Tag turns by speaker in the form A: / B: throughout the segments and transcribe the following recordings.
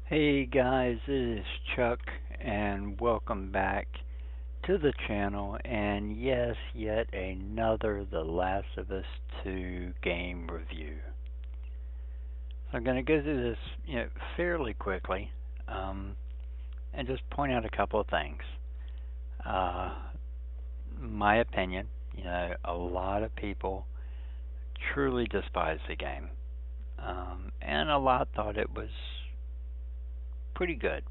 A: Hey guys, this is Chuck, and welcome back to the channel. And yes, yet another The Last of Us 2 game review. So I'm going to go through this, fairly quickly, um, and just point out a couple of things. Uh, my opinion, a lot of people truly despise the game, and a lot thought it was pretty good.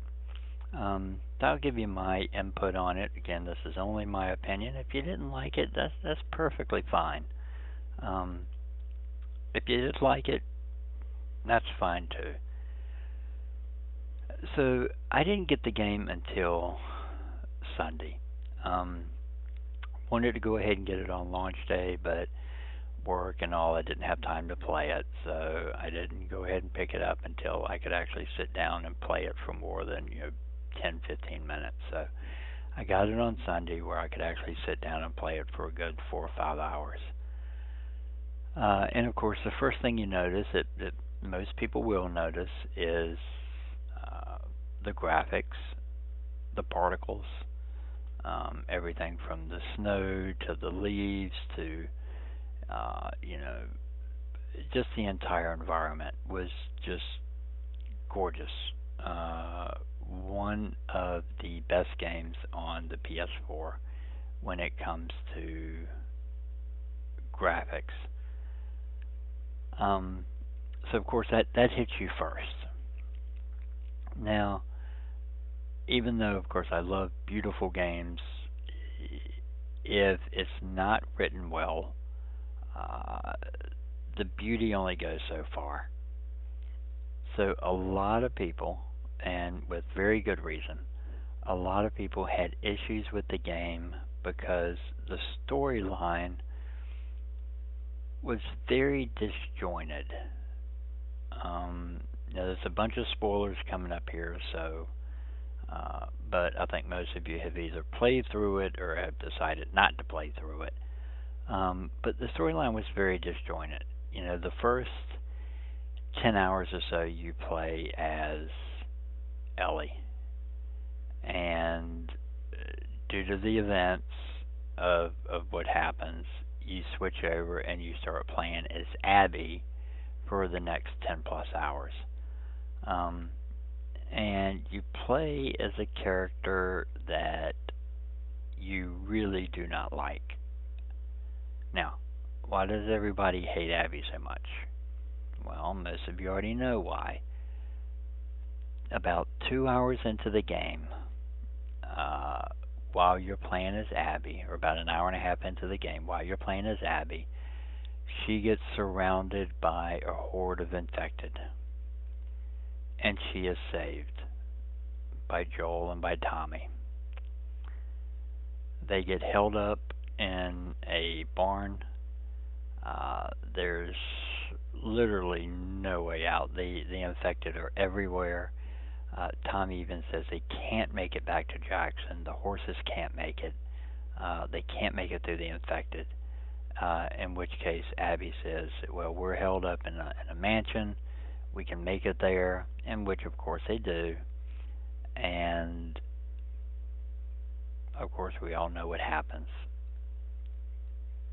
A: I'll give you my input on it. Again, this is only my opinion. If you didn't like it, that's perfectly fine. Um, if you did like it, that's fine too. So I didn't get the game until Sunday. Um, Wanted to go ahead and get it on launch day, but work and all, I didn't have time to play it, so I didn't go ahead and pick it up until I could actually sit down and play it for more than 10, 15 minutes. So I got it on Sunday where I could actually sit down and play it for a good 4 or 5 hours. And of course, the first thing you notice that most people will notice is uh, the graphics, the particles, everything from the snow to the leaves to, uh, you know, just the entire environment was just gorgeous. One of the best games on the PS4 when it comes to graphics. Um, so of course that hits you first. Now, even though of course I love beautiful games, if it's not written well, uh, the beauty only goes so far. So a lot of people, and with very good reason, a lot of people had issues with the game because the storyline was very disjointed. There's a bunch of spoilers coming up here, so but I think most of you have either played through it or have decided not to play through it. But the storyline was very disjointed. The first 10 hours or so you play as Ellie, and due to the events of what happens, you switch over and you start playing as Abby for the next 10 plus hours. Um, and you play as a character that you really do not like. Now, why does everybody hate Abby so much? Well, most of you already know why. About 2 hours into the game, uh, while you're playing as Abby, or about an hour and a half into the game, while you're playing as Abby, she gets surrounded by a horde of infected, and she is saved by Joel and by Tommy. They get held up in a barn. There's literally no way out. The infected are everywhere. Tommy even says they can't make it back to Jackson. The horses can't make it. They can't make it through the infected. In which case, Abby says, "Well, we're held up in a mansion. We can make it there." In which, of course, they do. And of course, we all know what happens.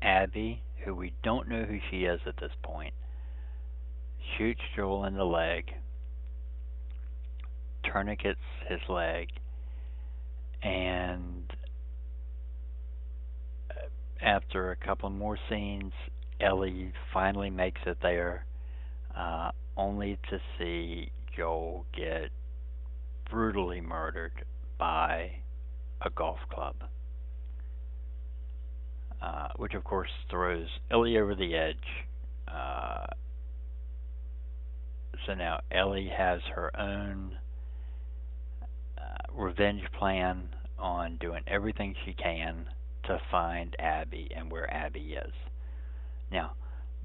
A: Abby, who we don't know who she is at this point, shoots Joel in the leg, tourniquets his leg, and after a couple more scenes, Ellie finally makes it there, only to see Joel get brutally murdered by a golf club, which of course throws Ellie over the edge. Uh, so now Ellie has her own revenge plan on doing everything she can to find Abby and where Abby is. Now,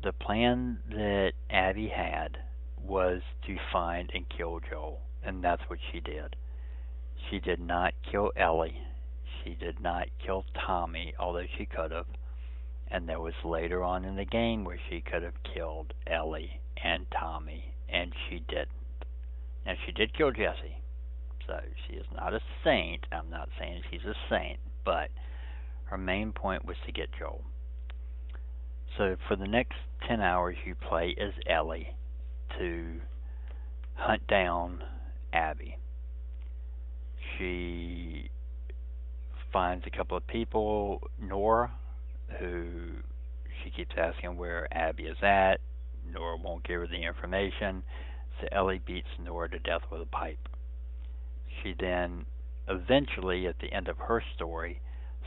A: the plan that Abby had was to find and kill Joel, and that's what she did. She did not kill Ellie. She did not kill Tommy, although she could have. And there was later on in the game where she could have killed Ellie and Tommy, and she didn't. Now, she did kill Jesse, so she is not a saint. I'm not saying she's a saint, but her main point was to get Joel. So for the next 10 hours, you play as Ellie to hunt down Abby. She finds a couple of people, Nora, who she keeps asking where Abby is at. Nora won't give her the information, so Ellie beats Nora to death with a pipe. She then, eventually, at the end of her story,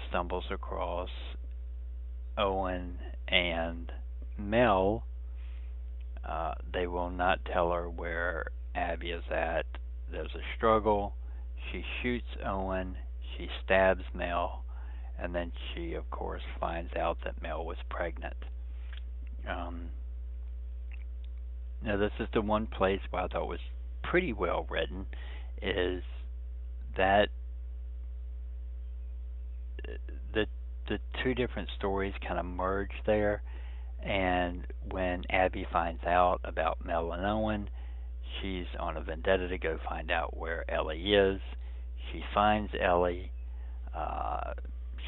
A: stumbles across Owen and Mel. They will not tell her where Abby is at. There's a struggle. She shoots Owen. She stabs Mel. And then she, of course, finds out that Mel was pregnant. Now, this is the one place where I thought was pretty well written, is that the two different stories kind of merge there. And when Abby finds out about Mel and Owen, she's on a vendetta to go find out where Ellie is. She finds Ellie.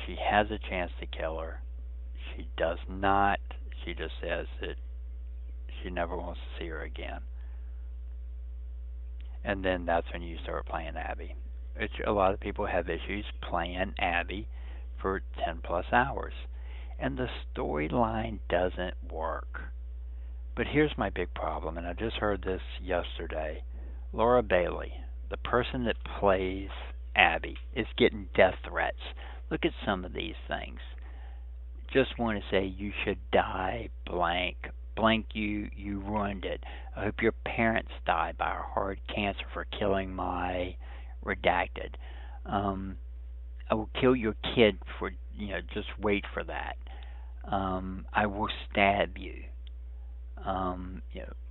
A: She has a chance to kill her. She does not. She just says that she never wants to see her again. And then that's when you start playing Abby. Which a lot of people have issues playing Abby for 10 plus hours. And the storyline doesn't work. But here's my big problem, and I just heard this yesterday. Laura Bailey, the person that plays Abby, is getting death threats. Look at some of these things. Just want to say you should die blank. Blank, you ruined it. I hope your parents die by a hard cancer for killing my redacted. I will kill your kid for, just wait for that. I will stab you.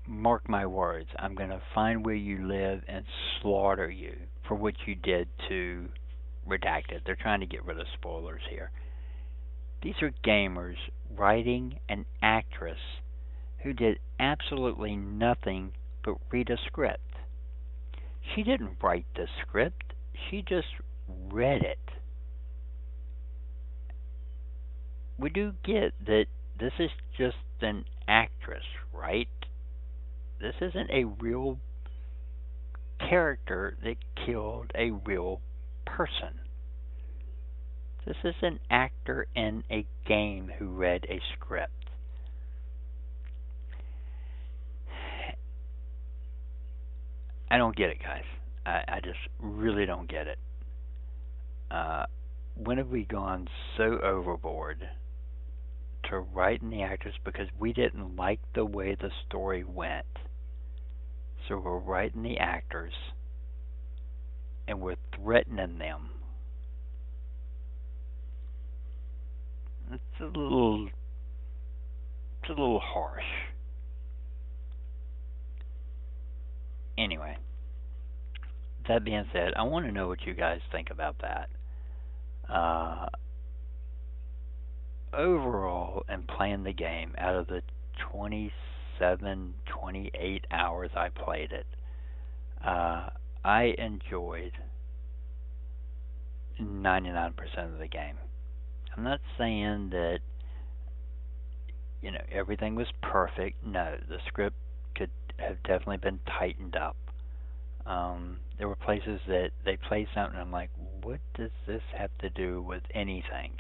A: Mark my words. I'm going to find where you live and slaughter you for what you did to Redacted. They're trying to get rid of spoilers here. These are gamers writing an actress who did absolutely nothing but read a script. She didn't write the script. She just read it. We do get that this is just an actress, right? This isn't a real character that killed a real person. This is an actor in a game who read a script. I don't get it, guys. I just really don't get it. When have we gone so overboard to writing the actors because we didn't like the way the story went? So we're writing the actors and we're threatening them. It's a little harsh. Anyway, that being said, I want to know what you guys think about that. Overall, in playing the game, out of the 28 hours I played it, I enjoyed 99% of the game. I'm not saying that everything was perfect. No, the script could have definitely been tightened up. There were places that they played something and I'm like, what does this have to do with anything?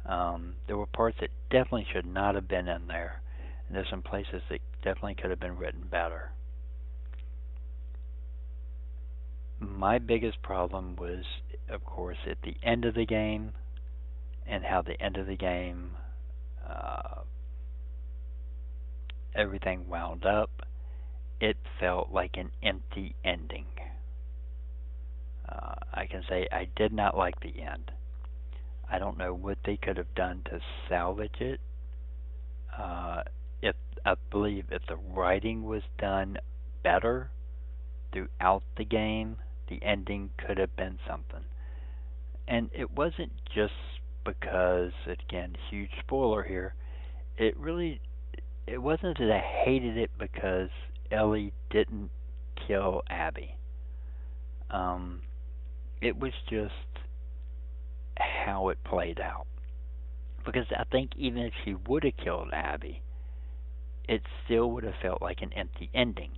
A: There were parts that definitely should not have been in there. And there's some places that definitely could have been written better. My biggest problem was, of course, at the end of the game and how the end of the game, everything wound up. It felt like an empty ending. I can say I did not like the end. I don't know what they could have done to salvage it. I believe if the writing was done better throughout the game, the ending could have been something. And it wasn't just because, again, huge spoiler here, it wasn't that I hated it because Ellie didn't kill Abby. It was just how it played out. Because I think even if she would have killed Abby, it still would have felt like an empty ending.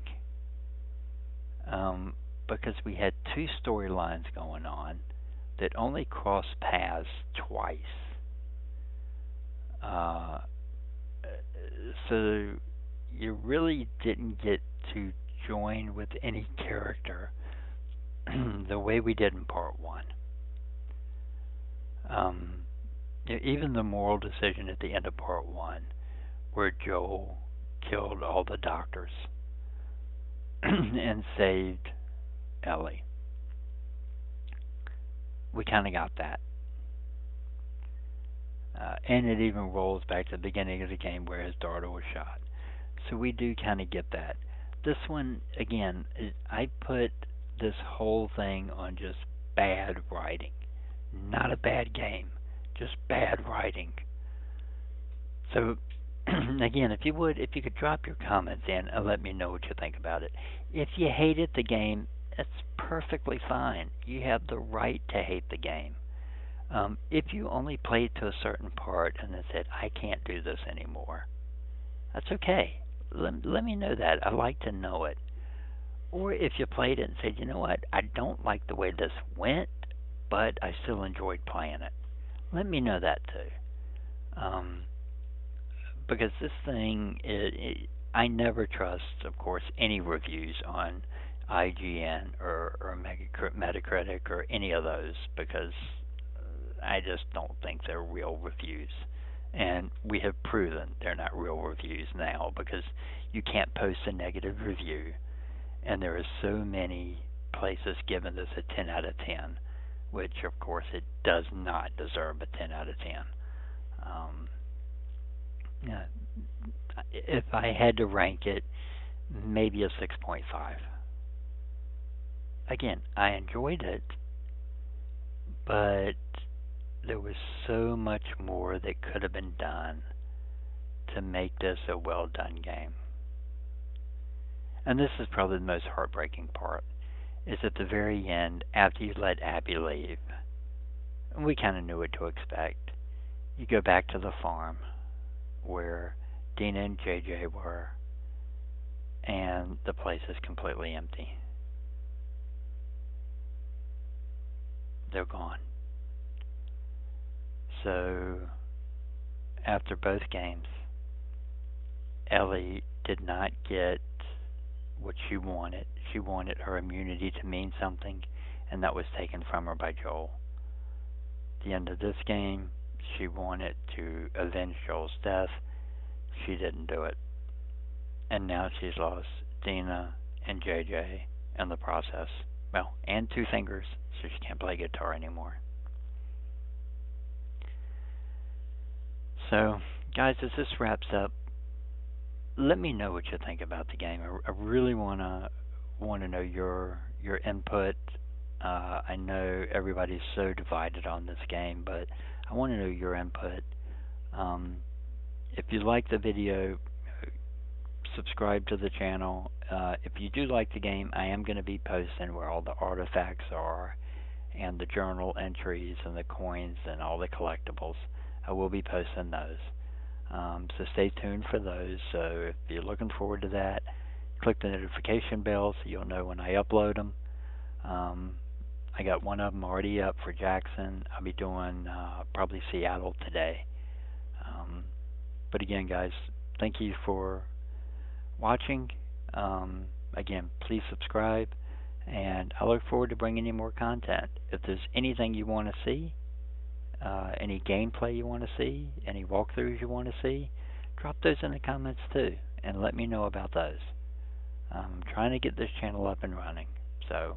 A: Because we had two storylines going on that only crossed paths twice. So you really didn't get to join with any character the way we did in part one. Even the moral decision at the end of part one, where Joel killed all the doctors and saved Ellie. We kind of got that. And it even rolls back to the beginning of the game where his daughter was shot. So we do kind of get that. This one, again, I put this whole thing on just bad writing. Not a bad game, just bad writing. So, again, if you could drop your comments in and let me know what you think about it. If you hated the game, that's perfectly fine. You have the right to hate the game. If you only played to a certain part and then said, I can't do this anymore, that's okay. Let me know that. I like to know it. Or if you played it and said, you know what, I don't like the way this went, but I still enjoyed playing it. Let me know that too. Because this thing, I never trust, of course, any reviews on IGN or Metacritic or any of those, because I just don't think they're real reviews. And we have proven they're not real reviews now, because you can't post a negative review. And there are so many places giving this a 10 out of 10, which of course it does not deserve a 10 out of 10. If I had to rank it, maybe a 6.5. Again, I enjoyed it, but there was so much more that could have been done to make this a well done game. And this is probably the most heartbreaking part, is at the very end, after you let Abby leave, and we kind of knew what to expect, you go back to the farm where Dina and JJ were, and the place is completely empty. They're gone. So, after both games, Ellie did not get what she wanted. She wanted her immunity to mean something, and that was taken from her by Joel. At the end of this game, she wanted to avenge Joel's death. She didn't do it. And now she's lost Dina and JJ in the process. Well, and 2 fingers, so she can't play guitar anymore. So, guys, as this wraps up, let me know what you think about the game. I really want to know your input. I know everybody's so divided on this game, but I want to know your input. If you like the video, subscribe to the channel. If you do like the game, I am going to be posting where all the artifacts are, and the journal entries, and the coins, and all the collectibles. I will be posting those. So stay tuned for those. So if you're looking forward to that, click the notification bell so you'll know when I upload them. I got one of them already up for Jackson. I'll be doing probably Seattle today. But again, guys, thank you for watching. Again, please subscribe, and I look forward to bringing you more content. If there's anything you want to see, any gameplay you want to see, any walkthroughs you want to see, drop those in the comments too, and let me know about those. I'm trying to get this channel up and running. So